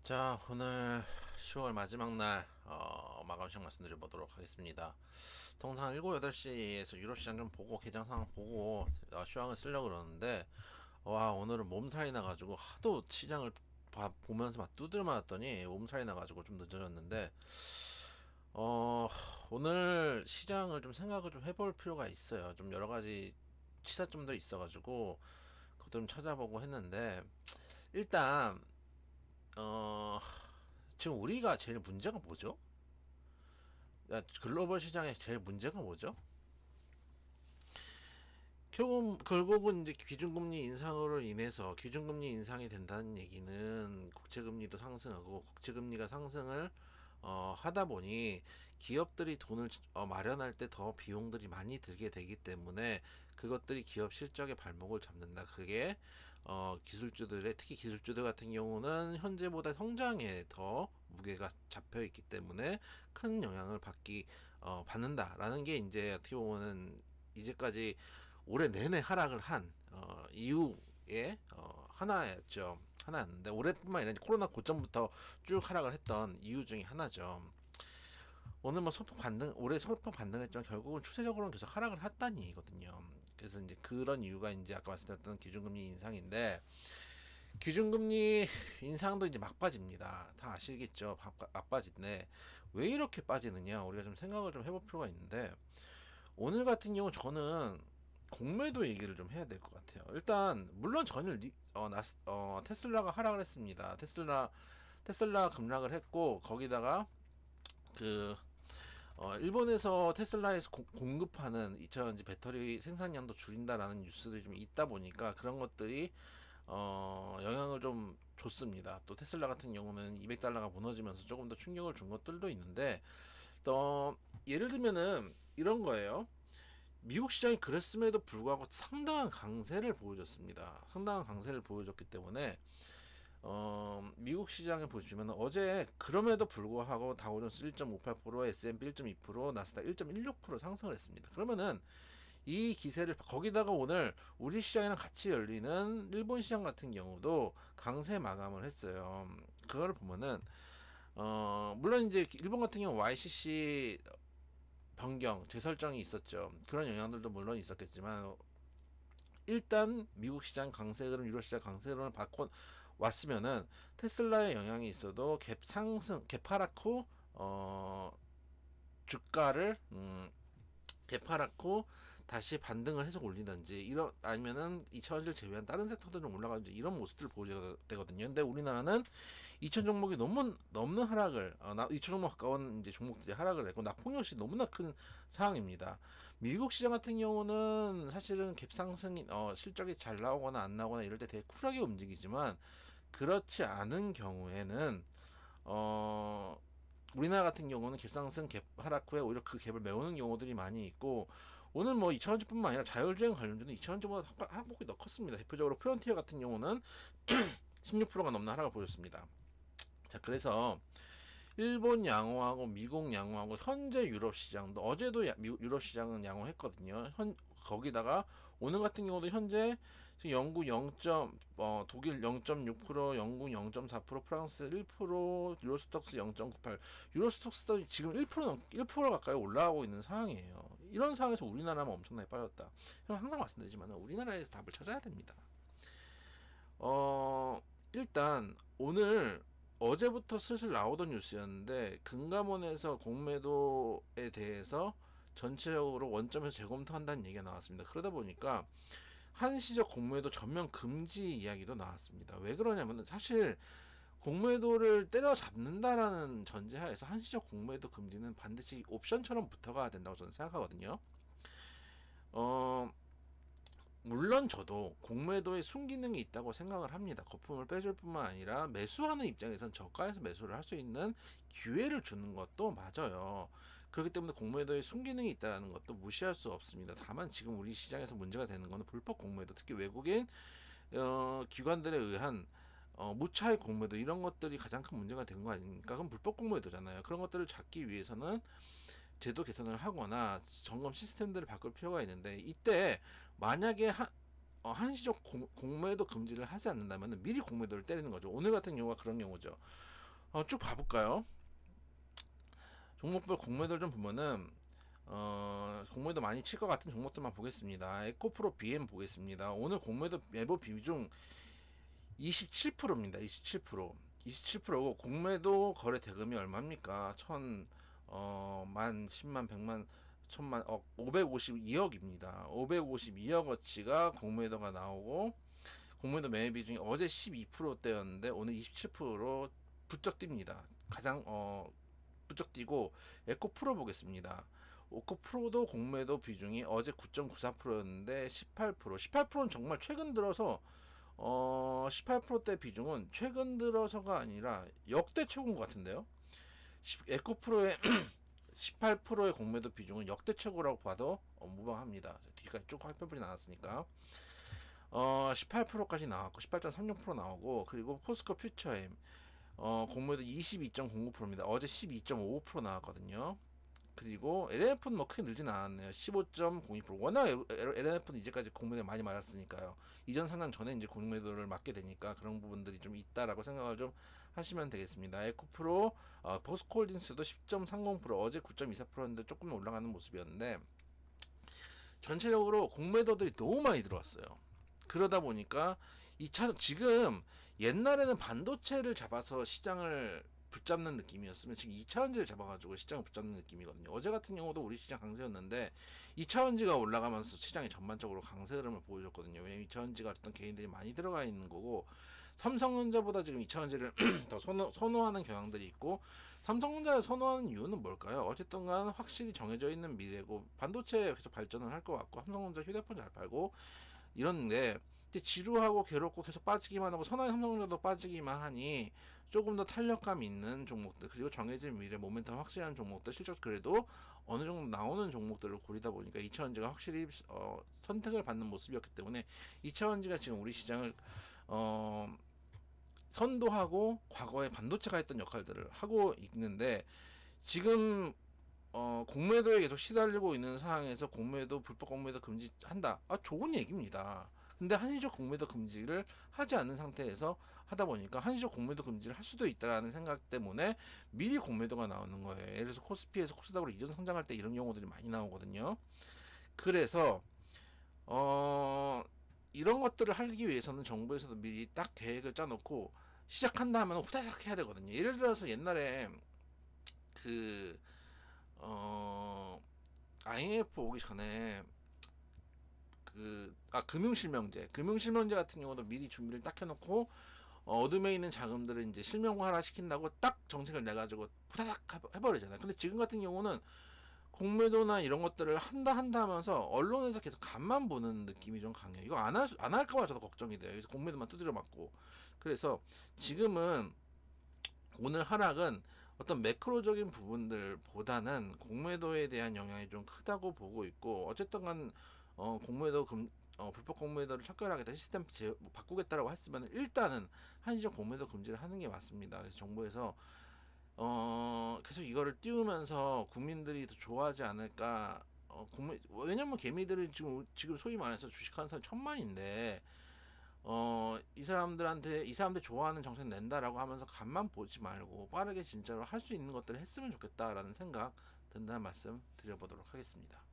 자, 오늘 10월 마지막 날 마감 시장 말씀드려보도록 하겠습니다. 통상 7, 8시에서 유럽 시장 좀 보고 개장 상황 보고 시황을 쓰려고 그러는데, 와, 오늘은 몸살이 나가지고 하도 시장을 보면서 막 두드려 맞았더니 몸살이 나가지고 좀 늦어졌는데, 어 오늘 시장을 좀 생각을 좀 해볼 필요가 있어요. 좀 여러 가지 시사점들이 있어가지고 그것도 좀 찾아보고 했는데, 일단 어 지금 우리가 제일 문제가 뭐죠? 야, 글로벌 시장의 제일 문제가 뭐죠? 결국은 이제 기준금리 인상으로 인해서 기준금리 인상이 된다는 얘기는 국채금리도 상승하고, 국채금리가 상승을 하다 보니 기업들이 돈을 마련할 때 더 비용들이 많이 들게 되기 때문에 그것들이 기업 실적의 발목을 잡는다. 그게 기술주들의, 특히 기술주들 같은 경우는 현재보다 성장에 더 무게가 잡혀 있기 때문에 큰 영향을 받는다라는 게 이제 어떻게 보면은 이제까지 올해 내내 하락을 한 이유의 하나였죠. 하나였는데, 올해뿐만 아니라 코로나 고점부터 쭉 하락을 했던 이유 중에 하나죠. 오늘 뭐 소폭 반등, 올해 소폭 반등했지만 결국은 추세적으로는 계속 하락을 했다는 얘기거든요. 그래서 이제 그런 이유가 이제 아까 말씀드렸던 기준금리 인상인데, 기준금리 인상도 이제 막바지입니다. 다 아시겠죠? 막바지인데 왜 이렇게 빠지느냐, 우리가 좀 생각을 좀 해볼 필요가 있는데, 오늘 같은 경우 저는 공매도 얘기를 좀 해야 될 것 같아요. 일단 물론 전일 테슬라가 하락을 했습니다. 테슬라 급락을 했고, 거기다가 그 일본에서 테슬라에서 공급하는 2차전지 배터리 생산량도 줄인다라는 뉴스들이 좀 있다 보니까 그런 것들이 영향을 좀 줬습니다. 또 테슬라 같은 경우는 200달러가 무너지면서 조금 더 충격을 준 것들도 있는데, 또 예를 들면은 이런 거예요. 미국 시장이 그랬음에도 불구하고 상당한 강세를 보여줬습니다. 상당한 강세를 보여줬기 때문에 미국 시장에 보시면 어제 그럼에도 불구하고 다우존스 1.58%, S&P 1.2%, 나스닥 1.16% 상승을 했습니다. 그러면은 이 기세를, 거기다가 오늘 우리 시장이랑 같이 열리는 일본 시장 같은 경우도 강세 마감을 했어요. 그거를 보면은 물론 이제 일본 같은 경우 YCC 변경, 재설정이 있었죠. 그런 영향들도 물론 있었겠지만, 일단 미국 시장 강세 흐름, 유로 시장 강세 흐름을 바꿔 왔으면은 테슬라의 영향이 있어도 갭 상승, 갭 하락 후 주가를 개파랗고 다시 반등을 해서 올리든지, 이런, 아니면은 2차전지를 제외한 다른 섹터도 좀 올라가든지, 이런 모습들을 보여야 되거든요. 근데 우리나라는 2천 종목이 넘는 하락을, 2천 종목 가까운 이제 종목들이 하락을 했고, 낙폭 역시 너무나 큰 상황입니다. 미국 시장 같은 경우는 사실은 갭상승이 실적이 잘 나오거나 안 나오거나 이럴 때 되게 쿨하게 움직이지만, 그렇지 않은 경우에는 어 우리나라 같은 경우는 갭상승 갭 하락 후에 오히려 그 갭을 메우는 경우들이 많이 있고, 오늘 뭐 2차전지뿐만 아니라 자율주행 관련주는 2차전지보다 하락폭이 더 컸습니다. 대표적으로 프론티어 같은 경우는 16%가 넘는 하락을 보였습니다. 자, 그래서 일본 양호하고 미국 양호하고 현재 유럽 시장도, 어제도 유럽 시장은 양호했거든요. 거기다가 오늘 같은 경우도 현재 영국 0. 독일 0.6%, 영국 0.4%, 프랑스 1%, 유로스톡스 0.98. 유로스톡스도 지금 1% 가까이 올라가고 있는 상황이에요. 이런 상황에서 우리나라만 엄청나게 빠졌다. 항상 말씀드리지만 우리나라에서 답을 찾아야 됩니다. 일단 오늘, 어제부터 슬슬 나오던 뉴스였는데, 금감원에서 공매도에 대해서 전체적으로 원점에서 재검토한다는 얘기가 나왔습니다. 그러다 보니까 한시적 공매도 전면 금지 이야기도 나왔습니다. 왜 그러냐면, 사실 공매도를 때려잡는다라는 전제하에서 한시적 공매도 금지는 반드시 옵션처럼 붙어가야 된다고 저는 생각하거든요. 어 물론 저도 공매도에 순기능이 있다고 생각을 합니다. 거품을 빼줄 뿐만 아니라 매수하는 입장에선 저가에서 매수를 할 수 있는 기회를 주는 것도 맞아요. 그렇기 때문에 공매도에 순기능이 있다는 것도 무시할 수 없습니다. 다만 지금 우리 시장에서 문제가 되는 것은 불법 공매도, 특히 외국인 기관들에 의한 무차익 공매도, 이런 것들이 가장 큰 문제가 된 거 아닙니까? 그럼 불법 공매도잖아요. 그런 것들을 잡기 위해서는 제도 개선을 하거나 점검 시스템들을 바꿀 필요가 있는데, 이때 만약에 한시적 공매도 금지를 하지 않는다면 미리 공매도를 때리는 거죠. 오늘 같은 경우가 그런 경우죠. 쭉 봐볼까요? 종목별 공매도를 좀 보면은 공매도 많이 칠 것 같은 종목들만 보겠습니다. 에코프로 BM 보겠습니다. 오늘 공매도 매보 비중 27%입니다. 27%. 27%고 공매도 거래 대금이 얼마입니까? 만, 10만, 100만, 1000만, 552억입니다. 552억어치가 공매도가 나오고 공매도 매매 비중이 어제 12%대였는데 오늘 27% 부쩍 뜁니다. 가장 부쩍 뛰고 에코프로 보겠습니다. 에코프로도 공매도 비중이 어제 9.94%였는데 18%. 18%는 정말 최근 들어서 18%대 비중은 최근 들어서가 아니라 역대 최고인 것 같은데요. 에코프로의 18%의 공매도 비중은 역대 최고라고 봐도 무방합니다. 뒤까지 쭉 살펴보지 않았으니까 18%까지 나왔고 18.36% 나오고 그리고 포스코 퓨처엠 공매도 22.09%입니다. 어제 12.55% 나왔거든요. 그리고 LNF는 뭐 크게 늘진 않았네요. 15.02%. 워낙 LNF는 이제까지 공매도 많이 맞았으니까요. 이전 상장 전에 이제 공매도를 맞게 되니까 그런 부분들이 좀 있다라고 생각을 좀 하시면 되겠습니다. 에코프로, 포스코홀딩스도 10.30%, 어제 9.24%였는데 조금 올라가는 모습이었는데 전체적으로 공매도들이 너무 많이 들어왔어요. 그러다 보니까 지금 옛날에는 반도체를 잡아서 시장을 붙잡는 느낌이었으면 지금 2차원지를 잡아가지고 시장을 붙잡는 느낌이거든요. 어제 같은 경우도 우리 시장 강세였는데 2차원지가 올라가면서 시장이 전반적으로 강세 흐름을 보여줬거든요. 왜냐면 2차원지가 어떤 개인들이 많이 들어가 있는 거고 삼성전자보다 지금 2차원지를 더 선호하는 경향들이 있고 삼성전자를 선호하는 이유는 뭘까요? 어쨌든 간 확실히 정해져 있는 미래고 반도체에 계속 발전을 할 것 같고 삼성전자 휴대폰 잘 팔고 이런데 지루하고 괴롭고 계속 빠지기만 하고 선화의 삼성전자도 빠지기만 하니 조금 더 탄력감 있는 종목들 그리고 정해진 미래 모멘텀 확실한 종목들 실적 그래도 어느 정도 나오는 종목들을 고리다 보니까 2차원지가 확실히 선택을 받는 모습이었기 때문에 2차원지가 지금 우리 시장을 선도하고 과거에 반도체가 했던 역할들을 하고 있는데 지금 공매도에 계속 시달리고 있는 상황에서 공매도 불법 공매도 금지한다. 좋은 얘기입니다. 근데 한시적 공매도 금지를 하지 않는 상태에서 하다 보니까 한시적 공매도 금지를 할 수도 있다라는 생각 때문에 미리 공매도가 나오는 거예요. 예를 들어서 코스피에서 코스닥으로 이전 성장할 때 이런 경우들이 많이 나오거든요. 그래서 이런 것들을 하기 위해서는 정부에서도 미리 딱 계획을 짜놓고 시작한다 하면 후다닥 해야 되거든요. 예를 들어서 옛날에 그 IMF 오기 전에 금융실명제 같은 경우도 미리 준비를 딱 해놓고 어둠에 있는 자금들을 이제 실명화를 시킨다고 딱 정책을 내가지고 후다닥 해버리잖아요. 근데 지금 같은 경우는 공매도나 이런 것들을 한다 하면서 언론에서 계속 간만 보는 느낌이 좀 강해요. 이거 안 할까봐 저도 걱정이 돼요. 그래서 공매도만 두드려 맞고. 그래서 지금은 오늘 하락은 어떤 매크로적인 부분들보다는 공매도에 대한 영향이 좀 크다고 보고 있고 어쨌든 간 불법 공매도를 척결하겠다 시스템 바꾸겠다라고 했으면 일단은 한시적 공매도 금지를 하는 게 맞습니다. 그래서 정부에서 계속 이거를 띄우면서 국민들이 더 좋아하지 않을까. 왜냐면 개미들이 지금 소위 말해서 주식하는 사람 천만인데 이 사람들 좋아하는 정책 낸다라고 하면서 간만 보지 말고 빠르게 진짜로 할 수 있는 것들을 했으면 좋겠다라는 생각 든다는 말씀 드려보도록 하겠습니다.